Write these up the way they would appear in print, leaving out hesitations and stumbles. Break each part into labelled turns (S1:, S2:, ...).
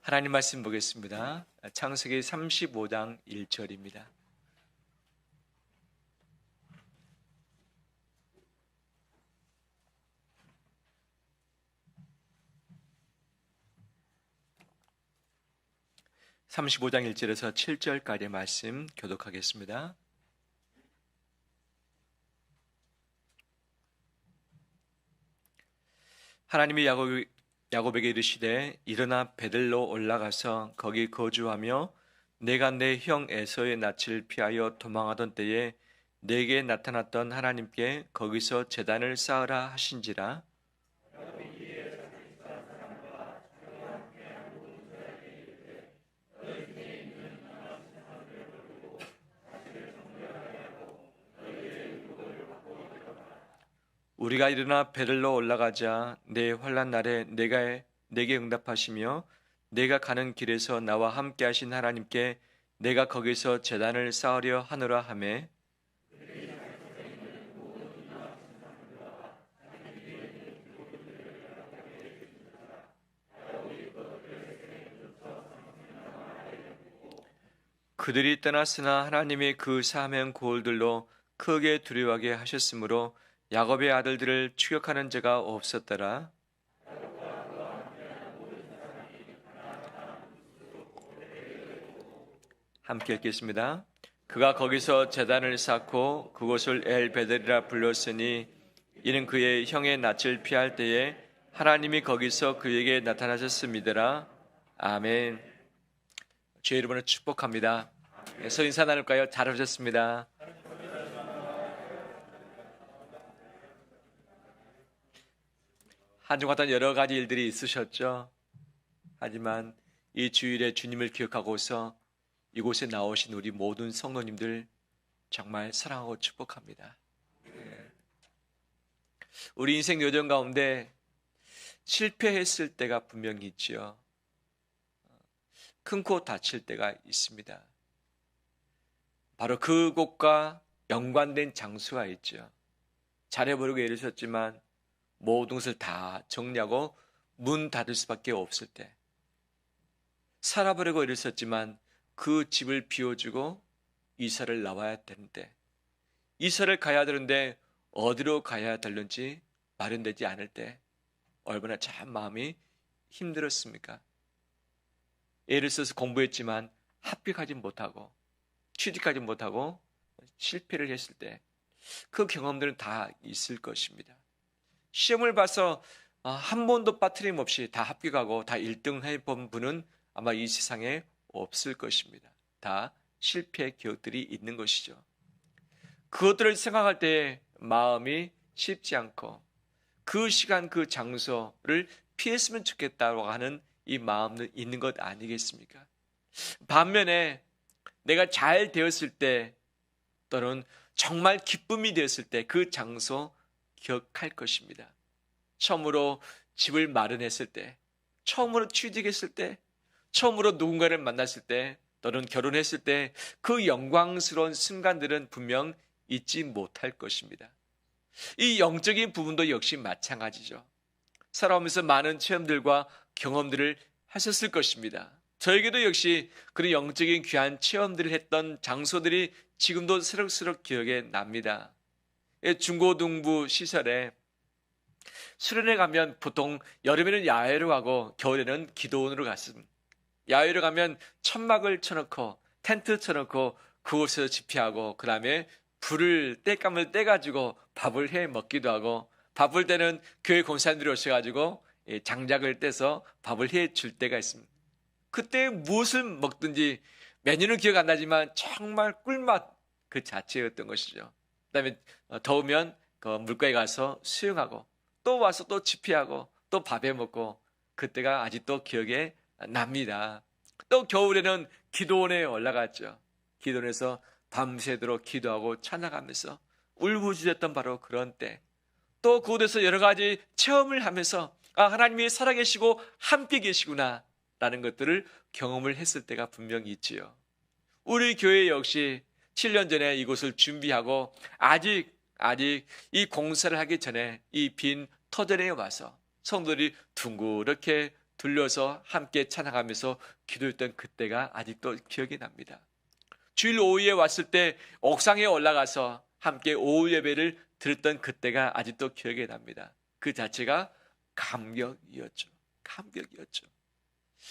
S1: 하나님 말씀 보겠습니다. 창세기 35장 1절입니다. (35장 1절에서) 7절까지의 말씀 교독하겠습니다. 하나님이 야곱에게 이르시되 일어나 베들로 올라가서 거기 거주하며 내가 내 형 에서의 낯을 피하여 도망하던 때에 내게 나타났던 하나님께 거기서 제단을 쌓으라 하신지라. 우리가 일어나 베들로 올라가자 내 환난 날에 내게 응답하시며 내가 가는 길에서 나와 함께 하신 하나님께 내가 거기서 제단을 쌓으려 하노라 하매, 그들이 떠났으나 하나님이 그 사면 고을들로 크게 두려워하게 하셨으므로 야곱의 아들들을 추격하는 자가 없었더라. 함께 읽겠습니다. 그가 거기서 제단을 쌓고 그곳을 엘베델이라 불렀으니 이는 그의 형의 낯을 피할 때에 하나님이 거기서 그에게 나타나셨음이더라. 아멘. 주의 이름으로 축복합니다. 서 인사 나눌까요? 잘 오셨습니다. 한 주간 동안 여러 가지 일들이 있으셨죠. 하지만 이 주일에 주님을 기억하고서 이곳에 나오신 우리 모든 성도님들 정말 사랑하고 축복합니다. 우리 인생 여정 가운데 실패했을 때가 분명히 있지요. 큰 코 다칠 때가 있습니다. 바로 그곳과 연관된 장소가 있죠. 잘해보려고 애를 썼지만 모든 것을 다 정리하고 문 닫을 수밖에 없을 때, 살아보려고 애를 썼지만 그 집을 비워주고 이사를 나와야 되는데, 이사를 가야 되는데 어디로 가야 되는지 마련되지 않을 때 얼마나 참 마음이 힘들었습니까? 애를 써서 공부했지만 합격하지 못하고 취직하지 못하고 실패를 했을 때 그 경험들은 다 있을 것입니다. 시험을 봐서 한 번도 빠트림 없이 다 합격하고 다 1등 해본 분은 아마 이 세상에 없을 것입니다. 다 실패의 기억들이 있는 것이죠. 그것들을 생각할 때 마음이 쉽지 않고 그 시간 그 장소를 피했으면 좋겠다고 하는 이 마음은 있는 것 아니겠습니까? 반면에 내가 잘 되었을 때 또는 정말 기쁨이 되었을 때 그 장소 기억할 것입니다. 처음으로 집을 마련했을 때, 처음으로 취직했을 때, 처음으로 누군가를 만났을 때, 또는 결혼했을 때 그 영광스러운 순간들은 분명 잊지 못할 것입니다. 이 영적인 부분도 역시 마찬가지죠. 살아오면서 많은 체험들과 경험들을 하셨을 것입니다. 저에게도 역시 그런 영적인 귀한 체험들을 했던 장소들이 지금도 새록새록 기억에 납니다. 중고등부 시설에 수련회 가면 보통 여름에는 야외로 가고 겨울에는 기도원으로 갔습니다. 야외로 가면 천막을 쳐놓고 텐트 쳐놓고 그곳에서 집회하고 그 다음에 불을 땔감을 떼가지고 밥을 해 먹기도 하고, 바쁠 때는 교회 권사님들이 오셔가지고 장작을 떼서 밥을 해 줄 때가 있습니다. 그때 무엇을 먹든지 메뉴는 기억 안 나지만 정말 꿀맛 그 자체였던 것이죠. 그 다음에 더우면 그 물가에 가서 수영하고 또 와서 또 집회하고 또 밥해 먹고, 그때가 아직도 기억에 납니다. 또 겨울에는 기도원에 올라갔죠. 기도원에서 밤새도록 기도하고 찬양하면서 울부짖었던 바로 그런 때, 또 그곳에서 여러 가지 체험을 하면서 하나님이 살아계시고 함께 계시구나 라는 것들을 경험을 했을 때가 분명히 있지요. 우리 교회 역시 7년 전에 이곳을 준비하고 아직 이 공사를 하기 전에 이 빈 터전에 와서 성도들이 둥그렇게 둘러서 함께 찬양하면서 기도했던 그때가 아직도 기억이 납니다. 주일 오후에 왔을 때 옥상에 올라가서 함께 오후 예배를 드렸던 그때가 아직도 기억이 납니다. 그 자체가 감격이었죠. 감격이었죠.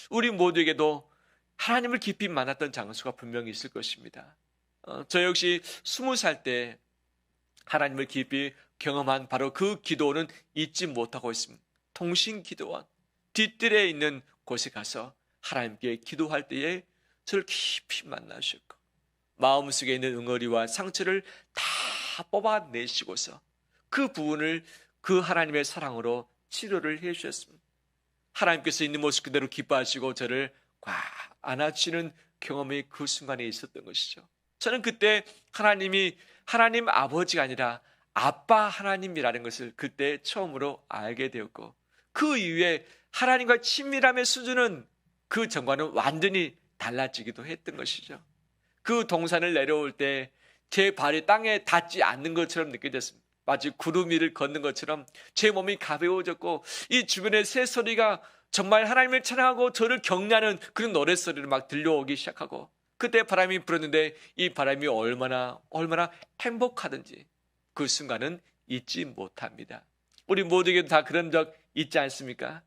S1: 우리 모두에게도 하나님을 깊이 만났던 장소가 분명히 있을 것입니다. 저 역시 20살 때 하나님을 깊이 경험한 바로 그 기도는 잊지 못하고 있습니다. 통신기도원 뒷뜰에 있는 곳에 가서 하나님께 기도할 때에 저를 깊이 만나셨고 마음속에 있는 응어리와 상처를 다 뽑아내시고서 그 부분을 그 하나님의 사랑으로 치료를 해주셨습니다. 하나님께서 있는 모습 그대로 기뻐하시고 저를 꽉 안아주시는 경험이 그 순간에 있었던 것이죠. 저는 그때 하나님이 하나님 아버지가 아니라 아빠 하나님이라는 것을 그때 처음으로 알게 되었고 그 이후에 하나님과 친밀함의 수준은 그 전과는 완전히 달라지기도 했던 것이죠. 그 동산을 내려올 때 제 발이 땅에 닿지 않는 것처럼 느껴졌습니다. 마치 구름 위를 걷는 것처럼 제 몸이 가벼워졌고 이 주변의 새소리가 정말 하나님을 찬양하고 저를 격려하는 그런 노랫소리를 막 들려오기 시작하고 그때 바람이 불었는데 이 바람이 얼마나 행복하든지 그 순간은 잊지 못합니다. 우리 모두에게도 다 그런 적 있지 않습니까?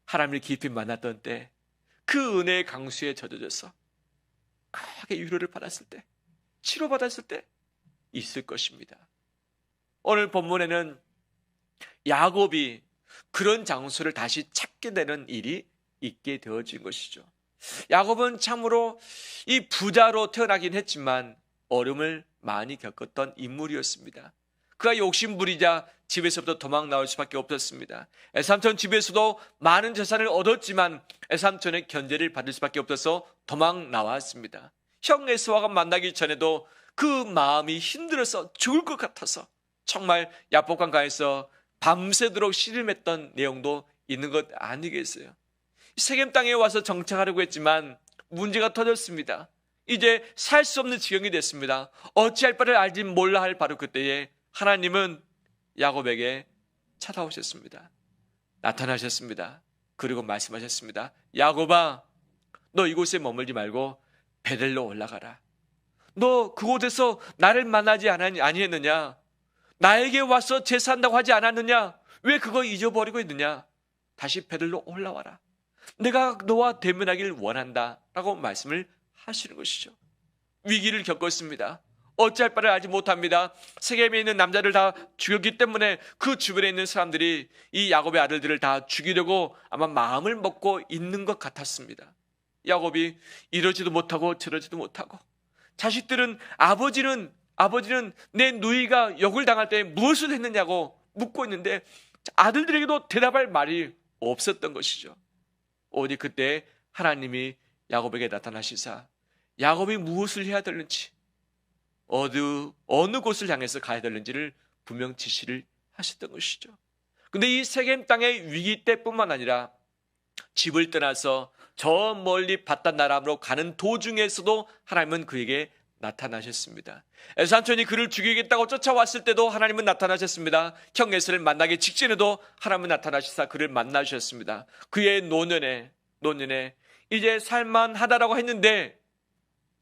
S1: 하나님을 깊이 만났던 때 그 은혜의 강수에 젖어져서 크게 위로를 받았을 때 치료받았을 때 있을 것입니다. 오늘 본문에는 야곱이 그런 장소를 다시 찾게 되는 일이 있게 되어진 것이죠. 야곱은 참으로 이 부자로 태어나긴 했지만 어려움을 많이 겪었던 인물이었습니다. 그가 욕심부리자 집에서부터 도망 나올 수밖에 없었습니다. 에삼촌 집에서도 많은 재산을 얻었지만 에삼촌의 견제를 받을 수밖에 없어서 도망 나왔습니다. 형 에서와 만나기 전에도 그 마음이 힘들어서 죽을 것 같아서 정말 야복강가에서 밤새도록 씨름했던 내용도 있는 것 아니겠어요? 세겜 땅에 와서 정착하려고 했지만 문제가 터졌습니다. 이제 살 수 없는 지경이 됐습니다. 어찌할 바를 알지 몰라 할 바로 그때에 하나님은 야곱에게 찾아오셨습니다. 나타나셨습니다. 그리고 말씀하셨습니다. 야곱아, 너 이곳에 머물지 말고 베델로 올라가라. 너 그곳에서 나를 만나지 아니했느냐? 나에게 와서 제사한다고 하지 않았느냐? 왜 그거 잊어버리고 있느냐? 다시 베델로 올라와라. 내가 너와 대면하길 원한다 라고 말씀을 하시는 것이죠. 위기를 겪었습니다. 어찌할 바를 알지 못합니다. 세겜에 있는 남자를 다 죽였기 때문에 그 주변에 있는 사람들이 이 야곱의 아들들을 다 죽이려고 아마 마음을 먹고 있는 것 같았습니다. 야곱이 이러지도 못하고 저러지도 못하고 자식들은 아버지는 내 누이가 욕을 당할 때 무엇을 했느냐고 묻고 있는데 아들들에게도 대답할 말이 없었던 것이죠. 오직 그때 하나님이 야곱에게 나타나시사 야곱이 무엇을 해야 되는지 어느 곳을 향해서 가야 되는지를 분명 지시를 하셨던 것이죠. 근데 이 세겜 땅의 위기 때뿐만 아니라 집을 떠나서 저 멀리 바단 나람으로 가는 도중에서도 하나님은 그에게 나타나셨습니다. 에삼촌이 그를 죽이겠다고 쫓아왔을 때도 하나님은 나타나셨습니다. 형 에서를 만나기 직전에도 하나님은 나타나시사 그를 만나주셨습니다. 그의 노년에 이제 살만하다라고 했는데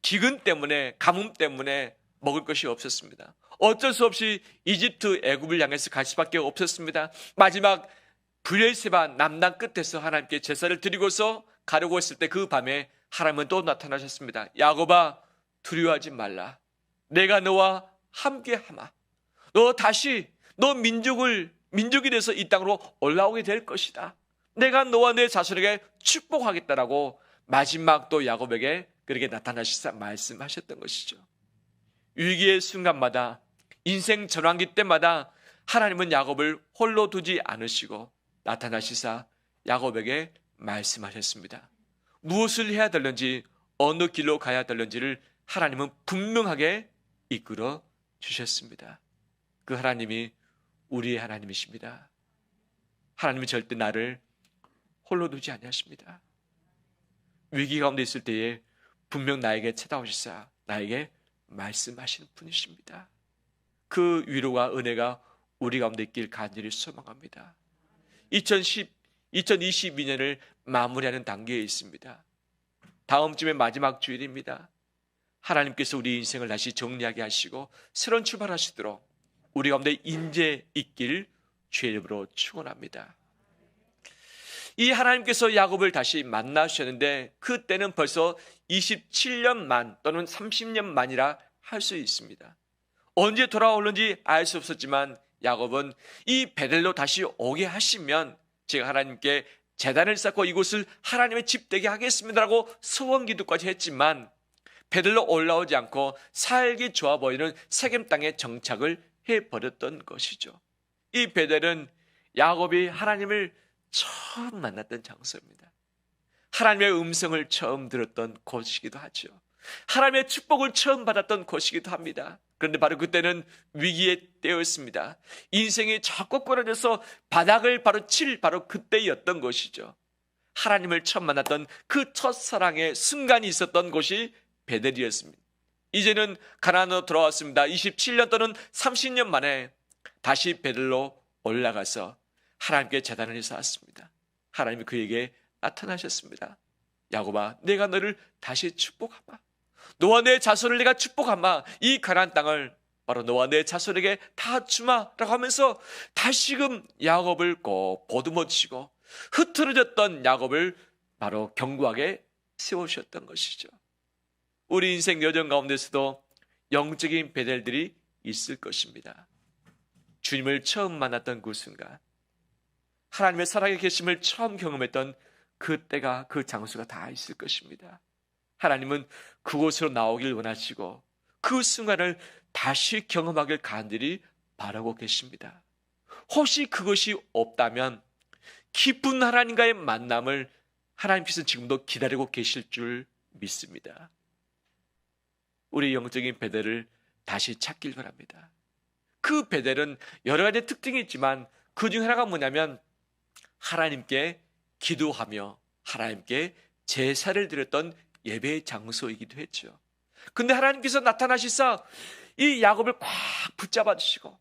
S1: 기근 때문에 가뭄 때문에 먹을 것이 없었습니다. 어쩔 수 없이 이집트 애굽을 향해서 갈 수밖에 없었습니다. 마지막 브엘세바 남단 끝에서 하나님께 제사를 드리고서 가려고 했을 때 그 밤에 하나님은 또 나타나셨습니다. 야곱아, 두려워하지 말라. 내가 너와 함께하마. 너 민족이 돼서 이 땅으로 올라오게 될 것이다. 내가 너와 내 자손에게 축복하겠다라고 마지막 또 야곱에게 그렇게 나타나시사 말씀하셨던 것이죠. 위기의 순간마다 인생 전환기 때마다 하나님은 야곱을 홀로 두지 않으시고 나타나시사 야곱에게 말씀하셨습니다. 무엇을 해야 되는지 어느 길로 가야 되는지를 하나님은 분명하게 이끌어 주셨습니다. 그 하나님이 우리의 하나님이십니다. 하나님은 절대 나를 홀로 두지 아니하십니다. 위기 가운데 있을 때에 분명 나에게 찾아오시사 나에게 말씀하시는 분이십니다. 그 위로가 은혜가 우리 가운데 있길 간절히 소망합니다. 2022년을 마무리하는 단계에 있습니다. 다음 주에 마지막 주일입니다. 하나님께서 우리 인생을 다시 정리하게 하시고 새로운 출발하시도록 우리 가운데 인재 있길 주의 이름으로 축원합니다. 이 하나님께서 야곱을 다시 만나주셨는데 그때는 벌써 27년 만 또는 30년 만이라 할 수 있습니다. 언제 돌아오는지 알 수 없었지만 야곱은 이 베델로 다시 오게 하시면 제가 하나님께 제단을 쌓고 이곳을 하나님의 집 되게 하겠습니다라고 소원 기도까지 했지만 베델로 올라오지 않고 살기 좋아 보이는 세겜 땅에 정착을 해버렸던 것이죠. 이 베델은 야곱이 하나님을 처음 만났던 장소입니다. 하나님의 음성을 처음 들었던 곳이기도 하죠. 하나님의 축복을 처음 받았던 곳이기도 합니다. 그런데 바로 그때는 위기의 때였습니다. 인생이 자꾸 끊어져서 바닥을 칠 그때였던 것이죠. 하나님을 처음 만났던 그 첫사랑의 순간이 있었던 곳이 베델이었습니다. 이제는 가나안으로 돌아왔습니다. 27년 또는 30년 만에 다시 베델로 올라가서 하나님께 제단을 쌓았습니다. 하나님이 그에게 나타나셨습니다. 야곱아, 내가 너를 다시 축복하마. 너와 내 자손을 내가 축복하마. 이 가나안 땅을 바로 너와 내 자손에게 다 주마라고 하면서 다시금 야곱을 꼭 보듬어주시고 흐트러졌던 야곱을 바로 견고하게 세우셨던 것이죠. 우리 인생 여정 가운데서도 영적인 베델들이 있을 것입니다. 주님을 처음 만났던 그 순간, 하나님의 살아계 계심을 처음 경험했던 그때가, 그 장소가 다 있을 것입니다. 하나님은 그곳으로 나오길 원하시고 그 순간을 다시 경험하길 간절히 바라고 계십니다. 혹시 그것이 없다면 깊은 하나님과의 만남을 하나님께서 지금도 기다리고 계실 줄 믿습니다. 우리 영적인 베델을 다시 찾길 바랍니다. 그 베델은 여러 가지 특징이 있지만 그 중 하나가 뭐냐면 하나님께 기도하며 하나님께 제사를 드렸던 예배의 장소이기도 했죠. 근데 하나님께서 나타나시사 이 야곱을 꽉 붙잡아 주시고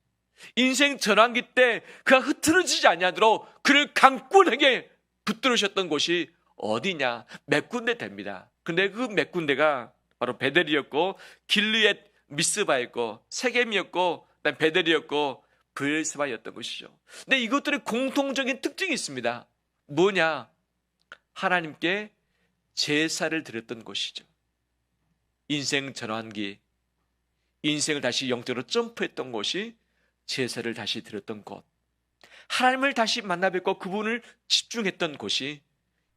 S1: 인생 전환기 때 그가 흐트러지지 아니하도록 그를 강권하게 붙들으셨던 곳이 어디냐? 몇 군데 됩니다. 근데 그 몇 군데가 바로 베델이었고 길르엣 미스바였고 세겜이었고 그다음 베델이었고 브엘세바였던 것이죠. 근데 이것들의 공통적인 특징이 있습니다. 뭐냐? 하나님께 제사를 드렸던 곳이죠. 인생 전환기, 인생을 다시 영적으로 점프했던 곳이 제사를 다시 드렸던 곳, 하나님을 다시 만나 뵙고 그분을 집중했던 곳이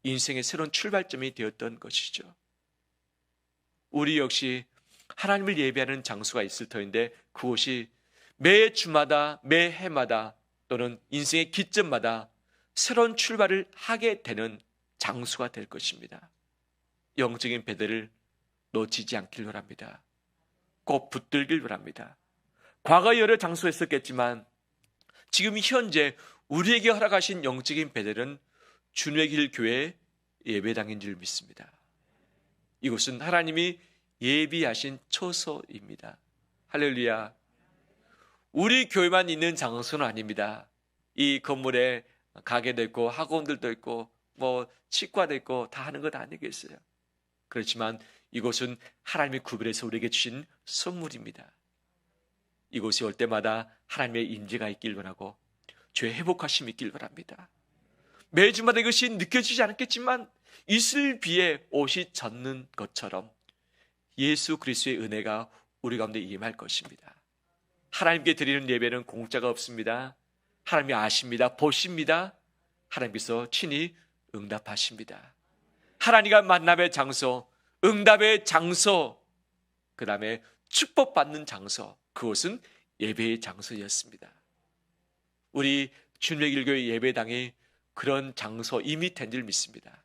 S1: 인생의 새로운 출발점이 되었던 것이죠. 우리 역시 하나님을 예배하는 장소가 있을 터인데 그곳이 매 주마다, 매 해마다 또는 인생의 기점마다 새로운 출발을 하게 되는 장소가 될 것입니다. 영적인 베델을 놓치지 않길 바랍니다. 꼭 붙들길 바랍니다. 과거 여러 장소에 있었겠지만 지금 현재 우리에게 허락하신 영적인 베델은 주님의 길 교회 예배당인 줄 믿습니다. 이곳은 하나님이 예비하신 처소입니다. 할렐루야. 우리 교회만 있는 장소는 아닙니다. 이 건물에 가게도 있고 학원들도 있고 뭐 치과도 있고 다 하는 것 아니겠어요? 그렇지만 이곳은 하나님이 구별해서 우리에게 주신 선물입니다. 이곳에 올 때마다 하나님의 임재가 있길 바라고 주의 회복하심이 있길 바랍니다. 매주마다 이것이 느껴지지 않겠지만 이슬 비에 옷이 젖는 것처럼 예수 그리스도의 은혜가 우리 가운데 임할 것입니다. 하나님께 드리는 예배는 공짜가 없습니다. 하나님이 아십니다. 보십니다. 하나님께서 친히 응답하십니다. 하나님과 만남의 장소, 응답의 장소, 그 다음에 축복받는 장소, 그곳은 예배의 장소였습니다. 우리 주님의 길교회 예배당이 그런 장소 이미 된 줄 믿습니다.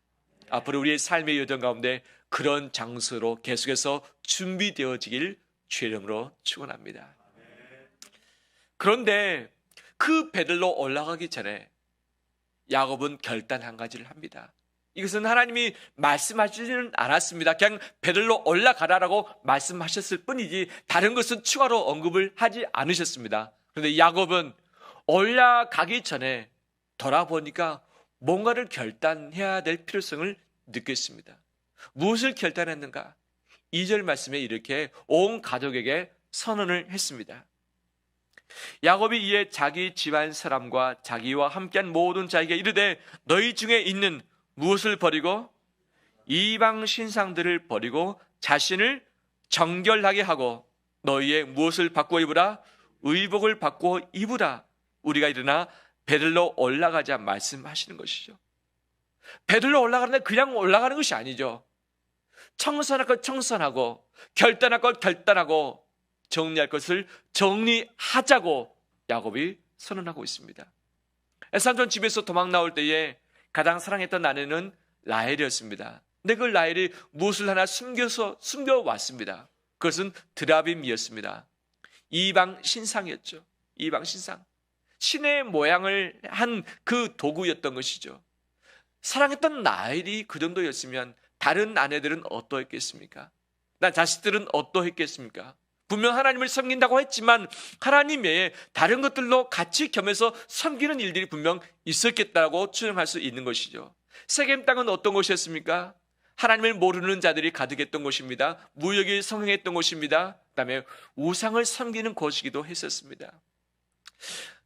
S1: 앞으로 우리의 삶의 여정 가운데 그런 장소로 계속해서 준비되어지길 주의 이름으로 축원합니다. 그런데 그 베델로 올라가기 전에 야곱은 결단 한 가지를 합니다. 이것은 하나님이 말씀하시지는 않았습니다. 그냥 베델로 올라가라라고 말씀하셨을 뿐이지 다른 것은 추가로 언급을 하지 않으셨습니다. 그런데 야곱은 올라가기 전에 돌아보니까 뭔가를 결단해야 될 필요성을 느꼈습니다. 무엇을 결단했는가? 2절 말씀에 이렇게 온 가족에게 선언을 했습니다. 야곱이 이에 자기 집안 사람과 자기와 함께한 모든 자에게 이르되 너희 중에 있는 무엇을 버리고 이방 신상들을 버리고 자신을 정결하게 하고 너희의 무엇을 바꾸어 입으라? 의복을 바꾸어 입으라. 우리가 일어나 베들로 올라가자 말씀하시는 것이죠. 베들로 올라가는데 그냥 올라가는 것이 아니죠. 청산할 것 청산하고 결단할 것 결단하고 정리할 것을 정리하자고 야곱이 선언하고 있습니다. 삼촌 집에서 도망 나올 때에 가장 사랑했던 아내는 라헬이었습니다. 근데 그 라헬이 무엇을 하나 숨겨왔습니다. 그것은 드라빔이었습니다. 이방 신상이었죠. 이방 신상. 신의 모양을 한 그 도구였던 것이죠. 사랑했던 라헬이 그 정도였으면 다른 아내들은 어떠했겠습니까? 나 자식들은 어떠했겠습니까? 분명 하나님을 섬긴다고 했지만 하나님 외에 다른 것들로 같이 겸해서 섬기는 일들이 분명 있었겠다고 추정할 수 있는 것이죠. 세겜 땅은 어떤 곳이었습니까? 하나님을 모르는 자들이 가득했던 곳입니다. 무역이 성행했던 곳입니다. 그다음에 우상을 섬기는 곳이기도 했었습니다.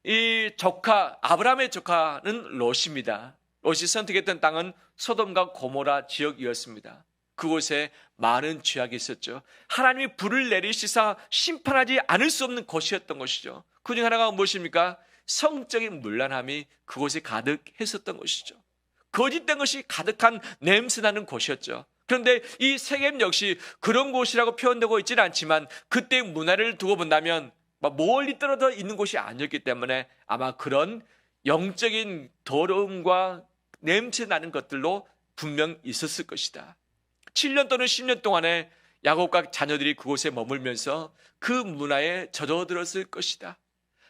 S1: 이 조카, 아브라함의 조카는 롯입니다. 롯이 선택했던 땅은 소돔과 고모라 지역이었습니다. 그곳에 많은 죄악이 있었죠. 하나님이 불을 내리시사 심판하지 않을 수 없는 곳이었던 것이죠. 그중 하나가 무엇입니까? 성적인 문란함이 그곳에 가득했었던 것이죠. 거짓된 것이 가득한 냄새나는 곳이었죠. 그런데 이 세겜 역시 그런 곳이라고 표현되고 있지는 않지만 그때 문화를 두고 본다면 멀리 떨어져 있는 곳이 아니었기 때문에 아마 그런 영적인 더러움과 냄새나는 것들로 분명 있었을 것이다. 7년 또는 10년 동안에 야곱과 자녀들이 그곳에 머물면서 그 문화에 젖어들었을 것이다.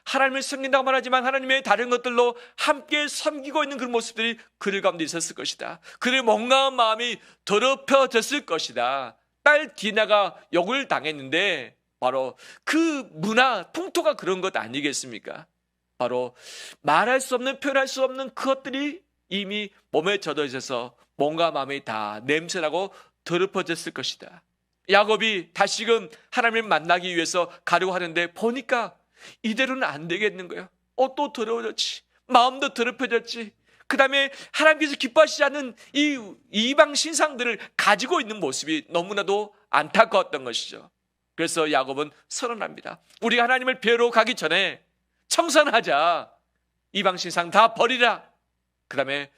S1: 하나님을 섬긴다고 말하지만 하나님의 다른 것들로 함께 섬기고 있는 그런 모습들이 그들 가운데 있었을 것이다. 그들의 멍가한 마음이 더럽혀졌을 것이다. 딸 디나가 욕을 당했는데 바로 그 문화, 풍토가 그런 것 아니겠습니까? 바로 말할 수 없는, 표현할 수 없는 그것들이 이미 몸에 젖어 있어서 몸과 마음이 다 냄새나고 더럽혀졌을 것이다. 야곱이 다시금 하나님을 만나기 위해서 가려고 하는데 보니까 이대로는 안 되겠는 거예요. 또 더러워졌지. 마음도 더럽혀졌지. 그 다음에 하나님께서 기뻐하시지 않는 이 이방 신상들을 가지고 있는 모습이 너무나도 안타까웠던 것이죠. 그래서 야곱은 선언합니다. 우리가 하나님을 뵈러 가기 전에 청산하자. 이방 신상 다 버리라. 그 다음에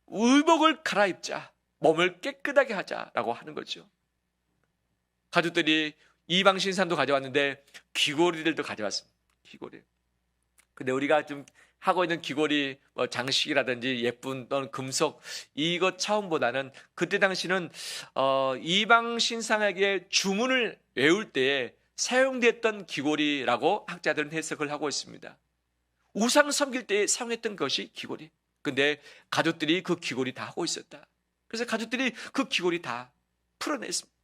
S1: 의복을 갈아입자. 몸을 깨끗하게 하자라고 하는 거죠. 가족들이 이방 신상도 가져왔는데 귀고리들도 가져왔습니다. 귀고리. 근데 우리가 좀 하고 있는 귀고리 장식이라든지 예쁜 또는 금속 이것 차원보다는 그때 당시는 이방 신상에게 주문을 외울 때에 사용됐던 귀고리라고 학자들은 해석을 하고 있습니다. 우상 섬길 때 사용했던 것이 귀고리. 근데 가족들이 그 귀고리 다 하고 있었다. 그래서 가족들이 그 귀고리 다 풀어냈습니다.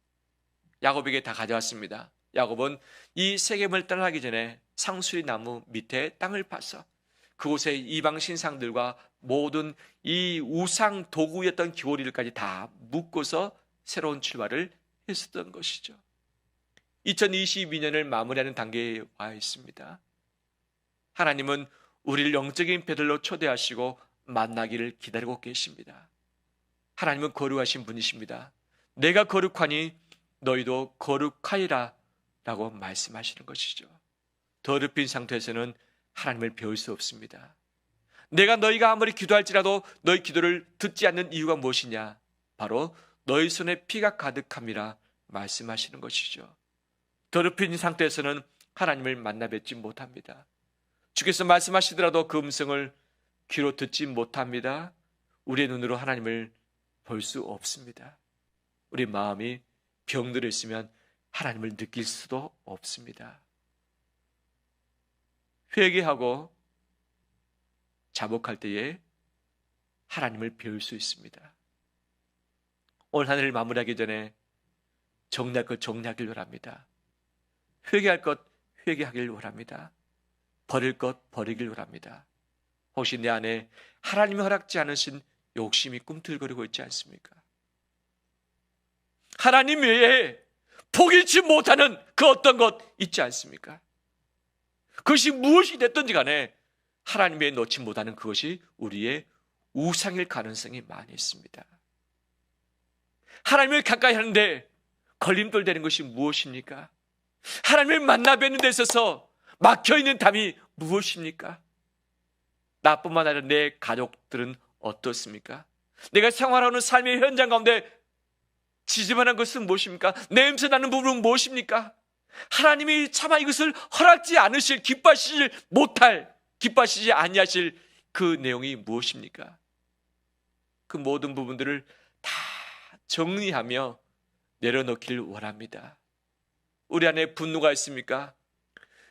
S1: 야곱에게 다 가져왔습니다. 야곱은 이 세겜을 떠나기 전에 상수리 나무 밑에 땅을 파서 그곳에 이방 신상들과 모든 이 우상 도구였던 귀고리들까지 다 묶어서 새로운 출발을 했었던 것이죠. 2022년을 마무리하는 단계에 와 있습니다. 하나님은 우리를 영적인 배들로 초대하시고 만나기를 기다리고 계십니다. 하나님은 거룩하신 분이십니다. 내가 거룩하니 너희도 거룩하리라 라고 말씀하시는 것이죠. 더럽힌 상태에서는 하나님을 배울 수 없습니다. 내가 너희가 아무리 기도할지라도 너희 기도를 듣지 않는 이유가 무엇이냐? 바로 너희 손에 피가 가득함이라 말씀하시는 것이죠. 더럽힌 상태에서는 하나님을 만나 뵙지 못합니다. 주께서 말씀하시더라도 그 음성을 귀로 듣지 못합니다. 우리의 눈으로 하나님을 볼 수 없습니다. 우리 마음이 병들어 있으면 하나님을 느낄 수도 없습니다. 회개하고 자복할 때에 하나님을 배울 수 있습니다. 오늘 하늘을 마무리하기 전에 정리할 것 정리하길 원합니다. 회개할 것 회개하길 원합니다. 버릴 것 버리길 원합니다. 혹시 내 안에 하나님이 허락지 않으신 욕심이 꿈틀거리고 있지 않습니까? 하나님 외에 포기치 못하는 그 어떤 것 있지 않습니까? 그것이 무엇이 됐든지 간에 하나님 외에 놓지 못하는 그것이 우리의 우상일 가능성이 많이 있습니다. 하나님을 가까이 하는데 걸림돌 되는 것이 무엇입니까? 하나님을 만나 뵙는 데 있어서 막혀있는 담이 무엇입니까? 나뿐만 아니라 내 가족들은 어떻습니까? 내가 생활하는 삶의 현장 가운데 지저분한 것은 무엇입니까? 냄새 나는 부분은 무엇입니까? 하나님이 차마 이것을 허락지 않으실, 기뻐하시지 아니하실 그 내용이 무엇입니까? 그 모든 부분들을 다 정리하며 내려놓기를 원합니다. 우리 안에 분노가 있습니까?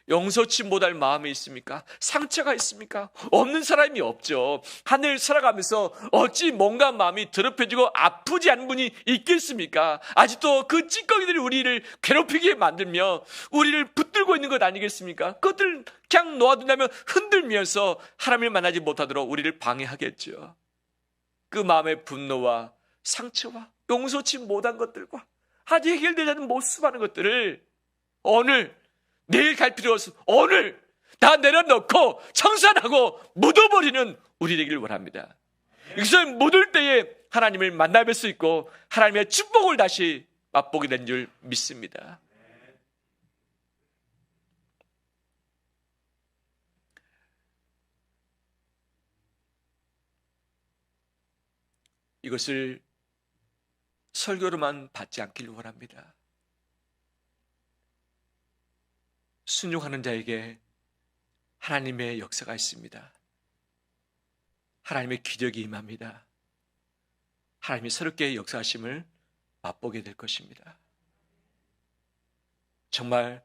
S1: 용서치 못할 마음이 있습니까? 상처가 있습니까? 없는 사람이 없죠. 하늘 살아가면서 어찌 뭔가 마음이 더럽혀지고 아프지 않은 분이 있겠습니까? 아직도 그 찌꺼기들이 우리를 괴롭히게 만들며 우리를 붙들고 있는 것 아니겠습니까? 그것들 그냥 놓아둔다면 흔들면서 하나님을 만나지 못하도록 우리를 방해하겠죠. 그 마음의 분노와 상처와 용서치 못한 것들과 아직 해결되지 않은 모습하는 것들을 오늘 내일 갈 필요 없어. 오늘 다 내려놓고 청산하고 묻어버리는 우리 되기를 원합니다. 이것을 묻을 때에 하나님을 만나 뵐 수 있고 하나님의 축복을 다시 맛보게 된 줄 믿습니다. 이것을 설교로만 받지 않기를 원합니다. 순종하는 자에게 하나님의 역사가 있습니다. 하나님의 기적이 임합니다. 하나님이 새롭게 역사하심을 맛보게 될 것입니다. 정말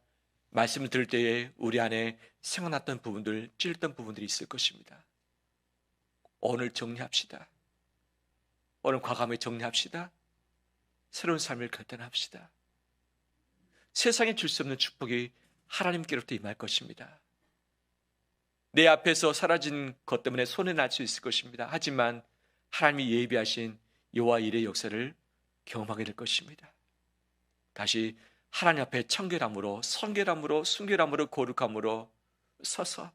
S1: 말씀을 들을 때에 우리 안에 생각났던 부분들, 찔렸던 부분들이 있을 것입니다. 오늘 정리합시다. 오늘 과감히 정리합시다. 새로운 삶을 결단합시다. 세상에 줄 수 없는 축복이 하나님께로부터 임할 것입니다. 내 앞에서 사라진 것 때문에 손해날 수 있을 것입니다. 하지만 하나님이 예비하신 여호와 일의 역사를 경험하게 될 것입니다. 다시 하나님 앞에 청결함으로, 성결함으로, 순결함으로, 거룩함으로 서서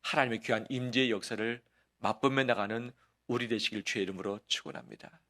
S1: 하나님의 귀한 임재의 역사를 맛보며 나가는 우리 되시길 주의 이름으로 축원합니다.